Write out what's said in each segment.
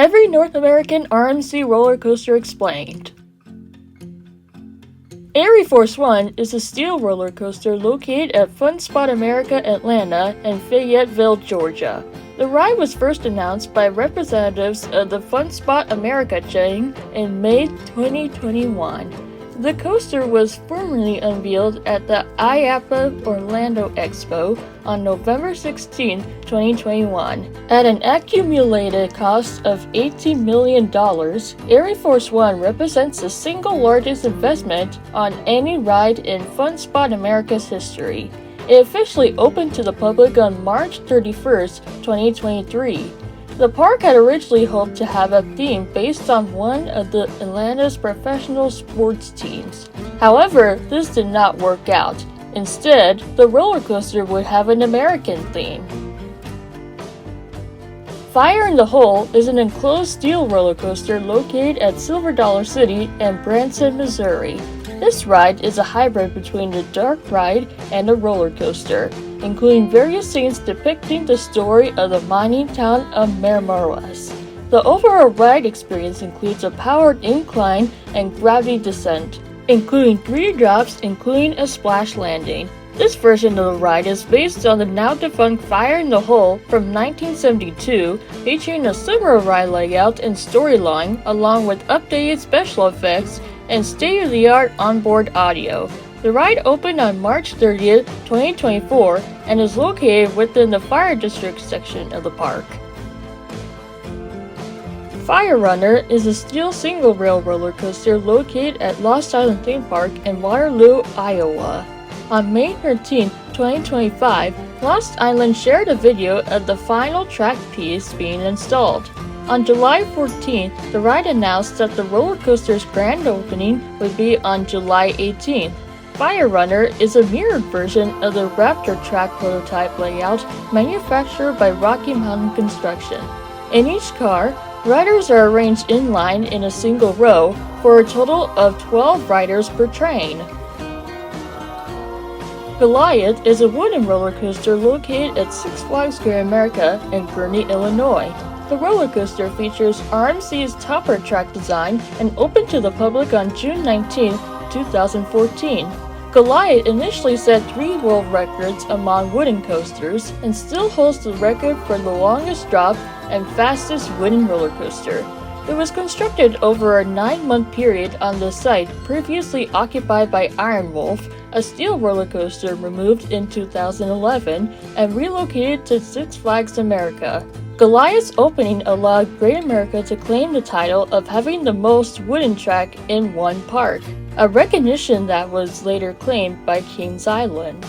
Every North American RMC roller coaster explained. ArieForce One is a steel roller coaster located at Fun Spot America Atlanta and Fayetteville, Georgia. The ride was first announced by representatives of the Fun Spot America chain in May 2021. The coaster was formally unveiled at the IAAPA Orlando Expo on November 16, 2021. At an accumulated cost of $18 million, ArieForce One represents the single largest investment on any ride in Fun Spot America's history. It officially opened to the public on March 31, 2023. The park had originally hoped to have a theme based on one of Atlanta's professional sports teams. However, this did not work out. Instead, the roller coaster would have an American theme. Fire in the Hole is an enclosed steel roller coaster located at Silver Dollar City in Branson, Missouri. This ride is a hybrid between a dark ride and a roller coaster, including various scenes depicting the story of the mining town of Matamoros. The overall ride experience includes a powered incline and gravity descent, including 3 drops, including a splash landing. This version of the ride is based on the now-defunct Fire in the Hole from 1972, featuring a similar ride layout and storyline, along with updated special effects and state-of-the-art onboard audio. The ride opened on March 30th, 2024, and is located within the Fire District section of the park. Fire Runner is a steel single-rail roller coaster located at Lost Island Theme Park in Waterloo, Iowa. On May 13, 2025, Lost Island shared a video of the final track piece being installed. On July 14th, the ride announced that the roller coaster's grand opening would be on July 18th. Fire Runner is a mirrored version of the Raptor track prototype layout manufactured by Rocky Mountain Construction. In each car, riders are arranged in line in a single row for a total of 12 riders per train. Goliath is a wooden roller coaster located at Six Flags Great America in Gurnee, Illinois. The roller coaster features RMC's topper track design and opened to the public on June 19, 2014. Goliath initially set 3 world records among wooden coasters and still holds the record for the longest drop and fastest wooden roller coaster. It was constructed over a 9-month period on the site previously occupied by Iron Wolf, a steel roller coaster removed in 2011 and relocated to Six Flags America. Goliath's opening allowed Great America to claim the title of having the most wooden track in one park, a recognition that was later claimed by Kings Island.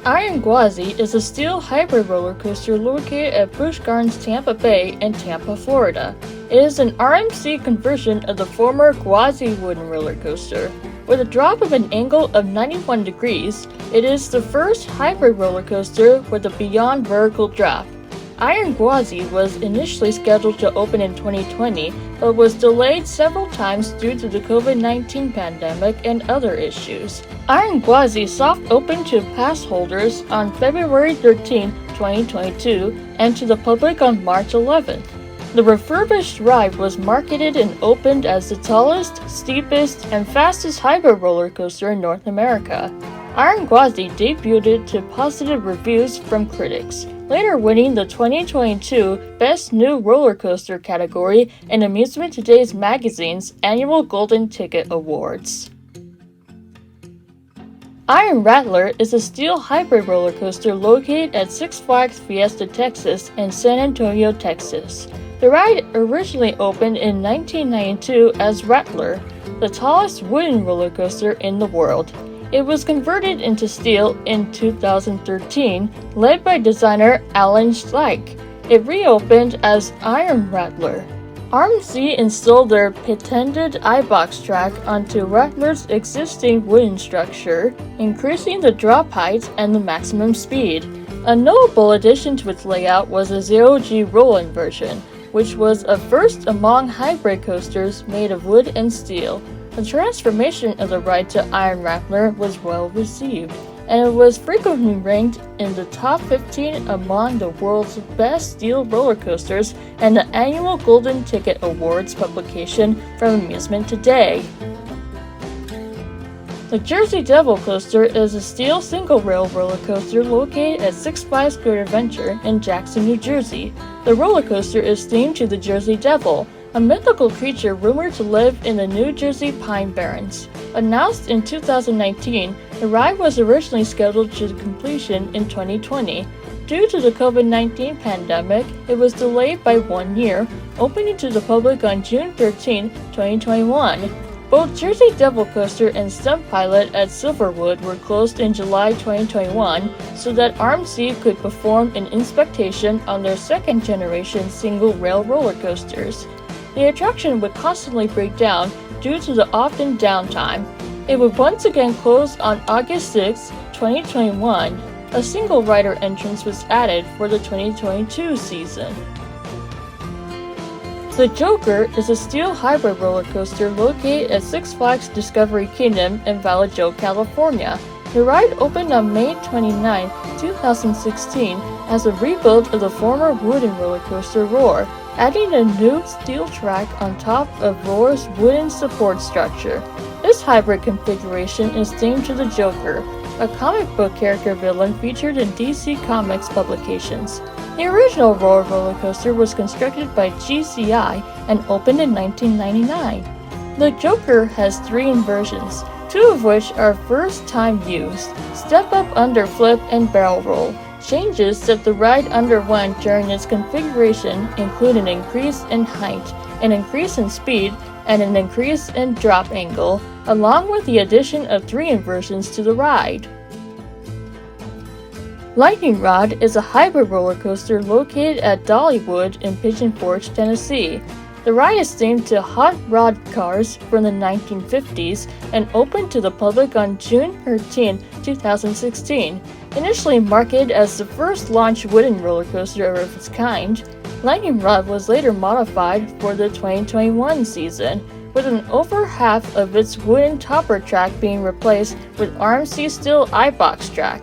Iron Gwazi is a steel hybrid roller coaster located at Busch Gardens Tampa Bay in Tampa, Florida. It is an RMC conversion of the former Gwazi wooden roller coaster. With a drop of an angle of 91 degrees, it is the first hybrid roller coaster with a beyond vertical drop. Iron Gwazi was initially scheduled to open in 2020, but was delayed several times due to the COVID-19 pandemic and other issues. Iron Gwazi soft opened to pass holders on February 13, 2022, and to the public on March 11th. The refurbished ride was marketed and opened as the tallest, steepest, and fastest hybrid roller coaster in North America. Iron Gwazi debuted to positive reviews from critics, later winning the 2022 Best New Roller Coaster category in Amusement Today's magazine's annual Golden Ticket Awards. Iron Rattler is a steel hybrid roller coaster located at Six Flags Fiesta Texas in San Antonio, Texas. The ride originally opened in 1992 as Rattler, the tallest wooden roller coaster in the world. It was converted into steel in 2013, led by designer Alan Schleich. It reopened as Iron Rattler. RMC installed their patented iBox track onto Rattler's existing wooden structure, increasing the drop height and the maximum speed. A notable addition to its layout was a 0G roll-in version, which was a first among hybrid coasters made of wood and steel. The transformation of the ride to Iron Rattler was well received. and it was frequently ranked in the top 15 among the world's best steel roller coasters and the annual Golden Ticket Awards publication from Amusement Today. The Jersey Devil Coaster is a steel single-rail roller coaster located at Six Flags Great Adventure in Jackson, New Jersey. The roller coaster is themed to the Jersey Devil, a mythical creature rumored to live in the New Jersey Pine Barrens. Announced in 2019, the ride was originally scheduled to completion in 2020. Due to the COVID-19 pandemic, it was delayed by 1 year, opening to the public on June 13, 2021. Both Jersey Devil Coaster and Stunt Pilot at Silverwood were closed in July 2021 so that RMC could perform an inspection on their second-generation single-rail roller coasters. The attraction would constantly break down due to the often downtime. It would once again close on August 6, 2021. A single rider entrance was added for the 2022 season. The Joker is a steel hybrid roller coaster located at Six Flags Discovery Kingdom in Vallejo, California. The ride opened on May 29, 2016 as a rebuild of the former wooden roller coaster Roar, adding a new steel track on top of Roar's wooden support structure. This hybrid configuration is themed to the Joker, a comic book character villain featured in DC Comics publications. The original Roar roller coaster was constructed by GCI and opened in 1999. The Joker has 3 inversions, 2 of which are first-time used: Step Up Under Flip and Barrel Roll. Changes that the ride underwent during its configuration include an increase in height, an increase in speed, and an increase in drop angle, along with the addition of 3 inversions to the ride. Lightning Rod is a hybrid roller coaster located at Dollywood in Pigeon Forge, Tennessee. The ride is themed to hot rod cars from the 1950s and opened to the public on June 13, 2016. Initially marketed as the first launch wooden roller coaster of its kind, Lightning Rod was later modified for the 2021 season, with an over half of its wooden topper track being replaced with RMC steel I-box track.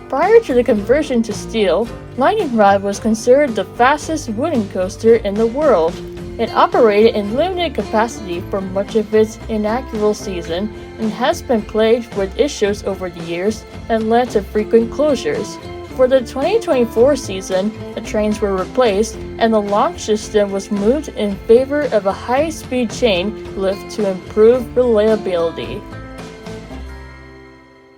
Prior to the conversion to steel, Lightning Rod was considered the fastest wooden coaster in the world. It operated in limited capacity for much of its inaugural season and has been plagued with issues over the years that led to frequent closures. For the 2024 season, the trains were replaced and the launch system was moved in favor of a high-speed chain lift to improve reliability.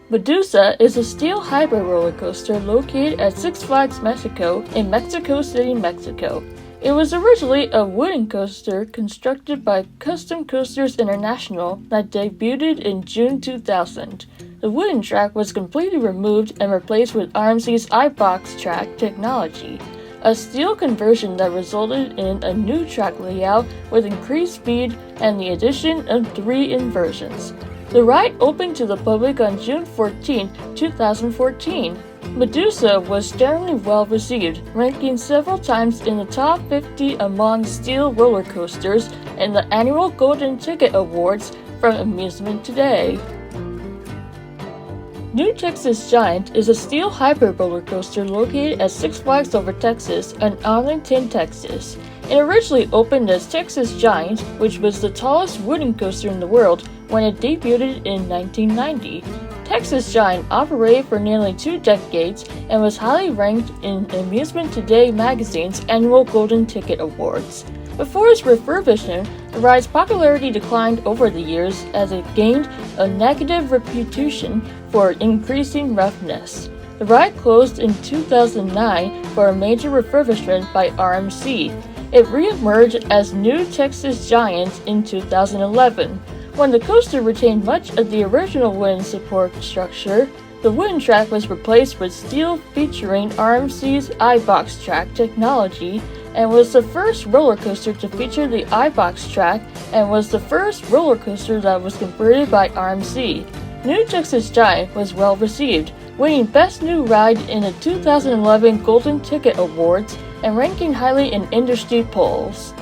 Medusa is a steel hybrid roller coaster located at Six Flags Mexico in Mexico City, Mexico. It was originally a wooden coaster constructed by Custom Coasters International that debuted in June 2000. The wooden track was completely removed and replaced with RMC's I-box track technology, a steel conversion that resulted in a new track layout with increased speed and the addition of 3 inversions. The ride opened to the public on June 14, 2014. Medusa was generally well received, ranking several times in the top 50 among steel roller coasters in the annual Golden Ticket Awards from Amusement Today. New Texas Giant is a steel hybrid roller coaster located at Six Flags Over Texas in Arlington, Texas. It originally opened as Texas Giant, which was the tallest wooden coaster in the world when it debuted in 1990. Texas Giant operated for nearly 2 decades and was highly ranked in Amusement Today magazine's annual Golden Ticket Awards. Before its refurbishment, the ride's popularity declined over the years as it gained a negative reputation for increasing roughness. The ride closed in 2009 for a major refurbishment by RMC. It re-emerged as New Texas Giant in 2011. When the coaster retained much of the original wooden support structure, the wooden track was replaced with steel featuring RMC's I-box track technology and was the first roller coaster to feature the I-box track and was the first roller coaster that was converted by RMC. New Texas Giant was well received, winning Best New Ride in the 2011 Golden Ticket Awards and ranking highly in industry polls.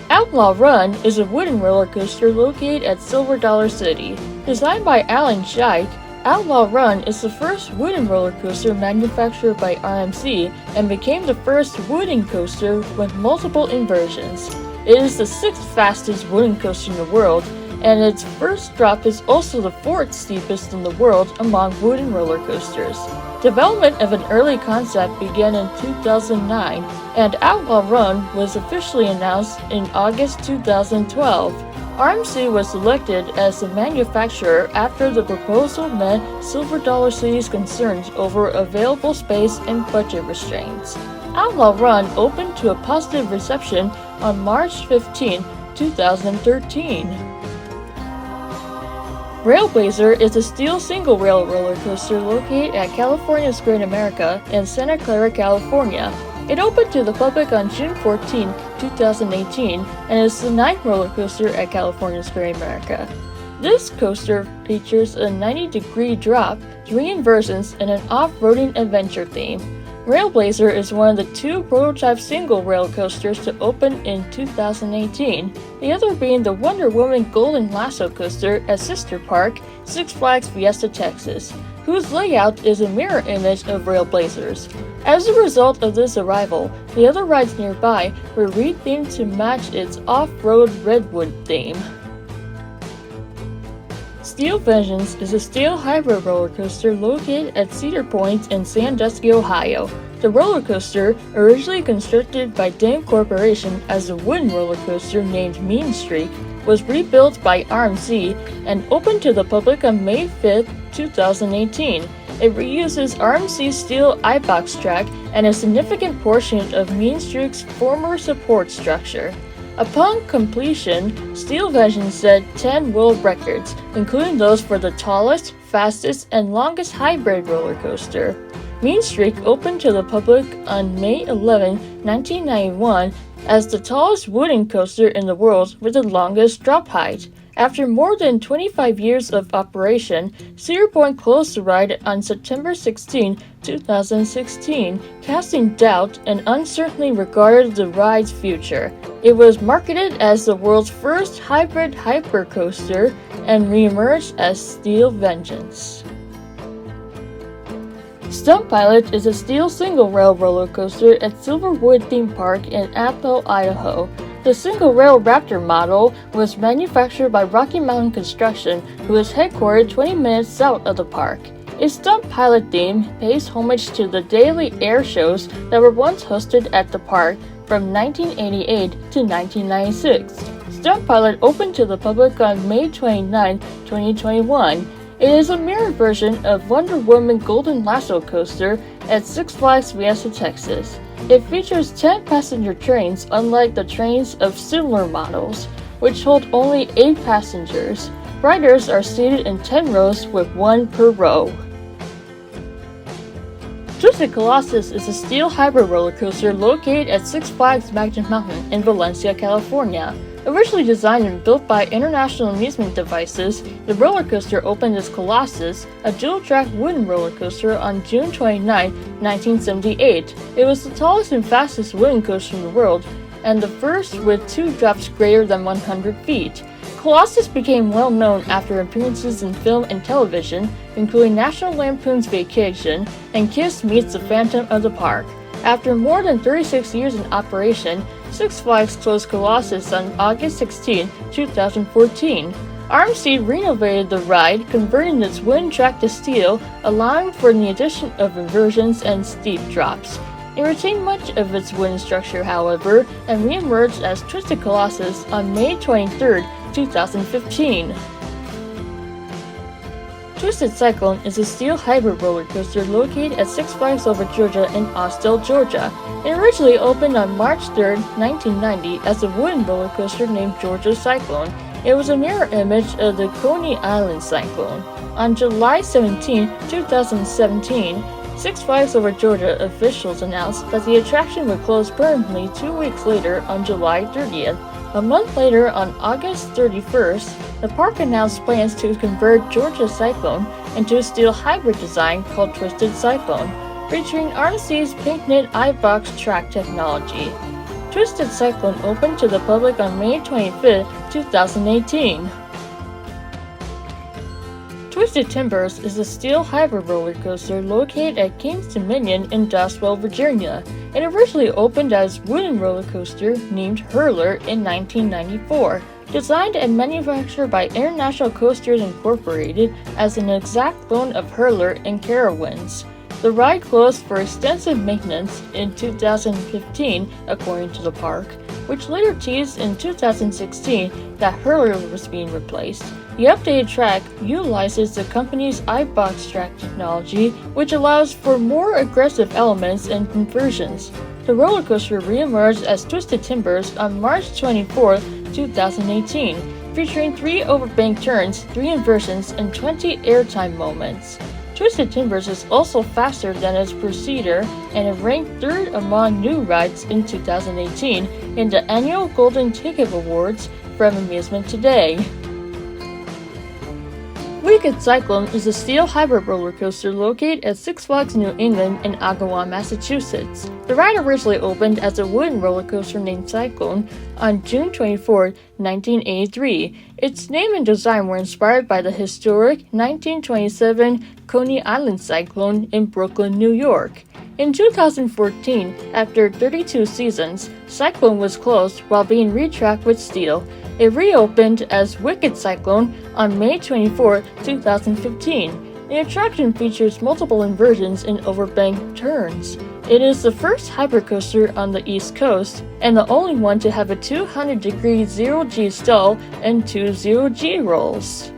Outlaw Run is a wooden roller coaster located at Silver Dollar City. Designed by Alan Scheich, Outlaw Run is the first wooden roller coaster manufactured by RMC and became the first wooden coaster with multiple inversions. It is the 6th fastest wooden coaster in the world, and its first drop is also the 4th steepest in the world among wooden roller coasters. Development of an early concept began in 2009, and Outlaw Run was officially announced in August 2012. RMC was selected as the manufacturer after the proposal met Silver Dollar City's concerns over available space and budget restraints. Outlaw Run opened to a positive reception on March 15, 2013. Railblazer is a steel single-rail roller coaster located at California's Great America in Santa Clara, California. It opened to the public on June 14, 2018, and is the 9th roller coaster at California's Great America. This coaster features a 90-degree drop, 3 inversions, and an off-roading adventure theme. Railblazer is one of the 2 prototype single-rail coasters to open in 2018, the other being the Wonder Woman Golden Lasso coaster at sister park, Six Flags Fiesta Texas, whose layout is a mirror image of Railblazer's. As a result of this arrival, the other rides nearby were rethemed to match its off-road Redwood theme. Steel Vengeance is a steel hybrid roller coaster located at Cedar Point in Sandusky, Ohio. The roller coaster, originally constructed by Dame Corporation as a wooden roller coaster named Mean Streak, was rebuilt by RMC and opened to the public on May 5, 2018. It reuses RMC's steel I-box track and a significant portion of Mean Streak's former support structure. Upon completion, Steel Vengeance set 10 world records, including those for the tallest, fastest, and longest hybrid roller coaster. Mean Streak opened to the public on May 11, 1991, as the tallest wooden coaster in the world with the longest drop height. After more than 25 years of operation, Cedar Point closed the ride on September 16, 2016, casting doubt and uncertainty regarding the ride's future. It was marketed as the world's first hybrid hypercoaster and re-emerged as Steel Vengeance. Stunt Pilot is a steel single-rail roller coaster at Silverwood Theme Park in Apple, Idaho. The single-rail Raptor model was manufactured by Rocky Mountain Construction, who is headquartered 20 minutes south of the park. Its Stunt Pilot theme pays homage to the daily air shows that were once hosted at the park from 1988 to 1996. Stunt Pilot opened to the public on May 29, 2021. It is a mirror version of Wonder Woman Golden Lasso coaster at Six Flags Fiesta Texas. It features 10 passenger trains, unlike the trains of similar models, which hold only 8 passengers. Riders are seated in 10 rows with 1 per row. Twisted Colossus is a steel hybrid roller coaster located at Six Flags Magic Mountain in Valencia, California. Originally designed and built by International Amusement Devices, the roller coaster opened as Colossus, a dual-track wooden roller coaster, on June 29, 1978. It was the tallest and fastest wooden coaster in the world, and the first with 2 drops greater than 100 feet. Colossus became well known after appearances in film and television, including National Lampoon's Vacation and Kiss Meets the Phantom of the Park. After more than 36 years in operation, Six Flags closed Colossus on August 16, 2014. RMC renovated the ride, converting its wooden track to steel, allowing for the addition of inversions and steep drops. It retained much of its wooden structure, however, and re-emerged as Twisted Colossus on May 23, 2015. Twisted Cyclone is a steel hybrid roller coaster located at Six Flags Over Georgia in Austell, Georgia. It originally opened on March 3, 1990 as a wooden roller coaster named Georgia Cyclone. It was a mirror image of the Coney Island Cyclone. On July 17, 2017, Six Flags Over Georgia officials announced that the attraction would close permanently 2 weeks later on July 30th. A month later, on August 31st, the park announced plans to convert Georgia Cyclone into a steel hybrid design called Twisted Cyclone, featuring RMC's pink knit I-box track technology. Twisted Cyclone opened to the public on May 25, 2018. Twisted Twisted Timbers is a steel hybrid roller coaster located at Kings Dominion in Doswell, Virginia. It originally opened as a wooden roller coaster named Hurler in 1994. Designed and manufactured by International Coasters Incorporated as an exact clone of Hurler and Carowinds. The ride closed for extensive maintenance in 2015, according to the park, which later teased in 2016 that Hurler was being replaced. The updated track utilizes the company's iBox track technology, which allows for more aggressive elements and conversions. The roller coaster re-emerged as Twisted Timbers on March 24, 2018, featuring 3 overbank turns, 3 inversions, and 20 airtime moments. Twisted Timbers is also faster than its precedor, and it ranked 3rd among new rides in 2018 in the annual Golden Ticket Awards from Amusement Today. Wicked Cyclone is a steel hybrid roller coaster located at Six Flags New England in Agawam, Massachusetts. The ride originally opened as a wooden roller coaster named Cyclone on June 24, 1983. Its name and design were inspired by the historic 1927 Coney Island Cyclone in Brooklyn, New York. In 2014, after 32 seasons, Cyclone was closed while being retracked with steel. It reopened as Wicked Cyclone on May 24, 2015. The attraction features multiple inversions and overbank turns. It is the first hypercoaster on the East Coast, and the only one to have a 200-degree 0G stall and 2 0G rolls.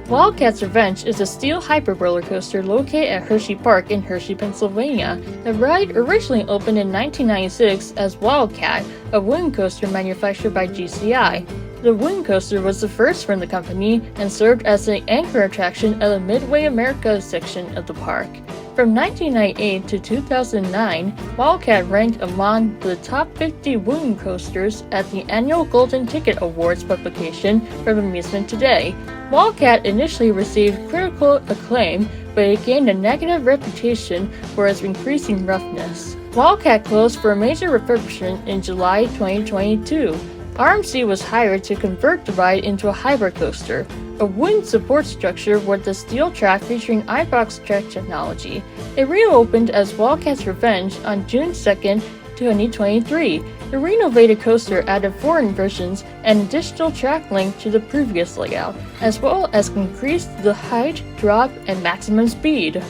Wildcat's Revenge is a steel hybrid roller coaster located at Hershey Park in Hershey, Pennsylvania. The ride originally opened in 1996 as Wildcat, a wooden coaster manufactured by GCI. The wooden coaster was the first from the company and served as the anchor attraction of the Midway America section of the park. From 1998 to 2009, Wildcat ranked among the top 50 wooden coasters at the annual Golden Ticket Awards publication from Amusement Today. Wildcat initially received critical acclaim, but it gained a negative reputation for its increasing roughness. Wildcat closed for a major refurbishment in July 2022. RMC was hired to convert the ride into a hybrid coaster, a wooden support structure with a steel track featuring iBox track technology. It reopened as Wildcat's Revenge on June 2, 2023. The renovated coaster added 4 inversions and additional track length to the previous layout, as well as increased the height, drop, and maximum speed.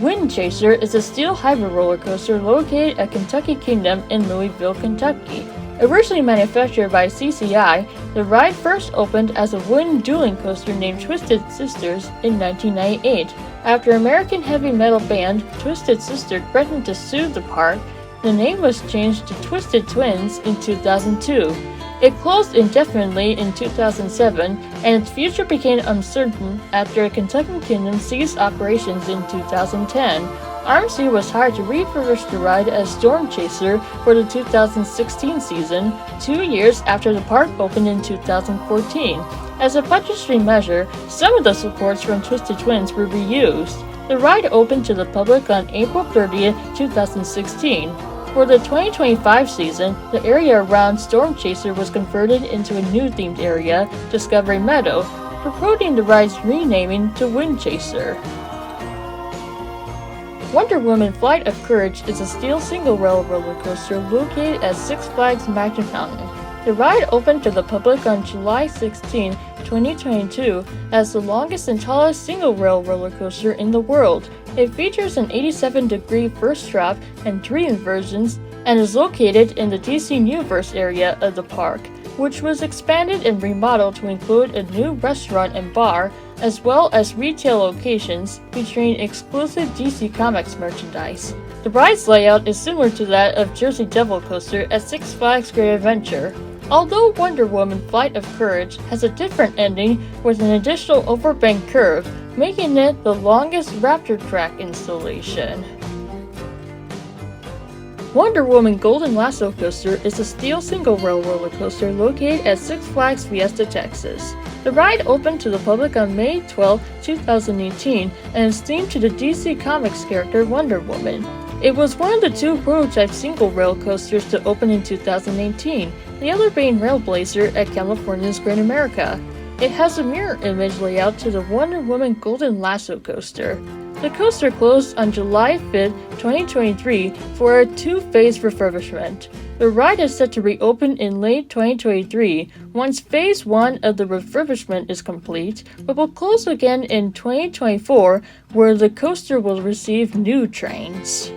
Wind Chaser is a steel hybrid roller coaster located at Kentucky Kingdom in Louisville, Kentucky. Originally manufactured by CCI, the ride first opened as a wooden dueling coaster named Twisted Sisters in 1998. After American heavy metal band Twisted Sister threatened to sue the park, the name was changed to Twisted Twins in 2002. It closed indefinitely in 2007, and its future became uncertain after Kentucky Kingdom ceased operations in 2010. RMC was hired to refurbish the ride as Storm Chaser for the 2016 season, 2 years after the park opened in 2014. As a budgetary measure, some of the supports from Twisted Twins were reused. The ride opened to the public on April 30, 2016. For the 2025 season, the area around Storm Chaser was converted into a new themed area, Discovery Meadow, promoting the ride's renaming to Wind Chaser. Wonder Woman Flight of Courage is a steel single-rail roller coaster located at Six Flags Magic Mountain. The ride opened to the public on July 16, 2022, as the longest and tallest single-rail roller coaster in the world. It features an 87-degree first drop and 3 inversions, and is located in the DC Universe area of the park, which was expanded and remodeled to include a new restaurant and bar, as well as retail locations featuring exclusive DC Comics merchandise. The ride's layout is similar to that of Jersey Devil Coaster at Six Flags Great Adventure. Although Wonder Woman Flight of Courage has a different ending with an additional overbank curve, making it the longest Raptor track installation. Wonder Woman Golden Lasso Coaster is a steel single-rail roller coaster located at Six Flags Fiesta, Texas. The ride opened to the public on May 12, 2018, and is themed to the DC Comics character Wonder Woman. It was one of the 2 prototype single-rail coasters to open in 2018, the other being Railblazer at California's Great America. It has a mirror image layout to the Wonder Woman Golden Lasso coaster. The coaster closed on July 5, 2023 for a two-phase refurbishment. The ride is set to reopen in late 2023 once Phase 1 of the refurbishment is complete, but will close again in 2024 where the coaster will receive new trains.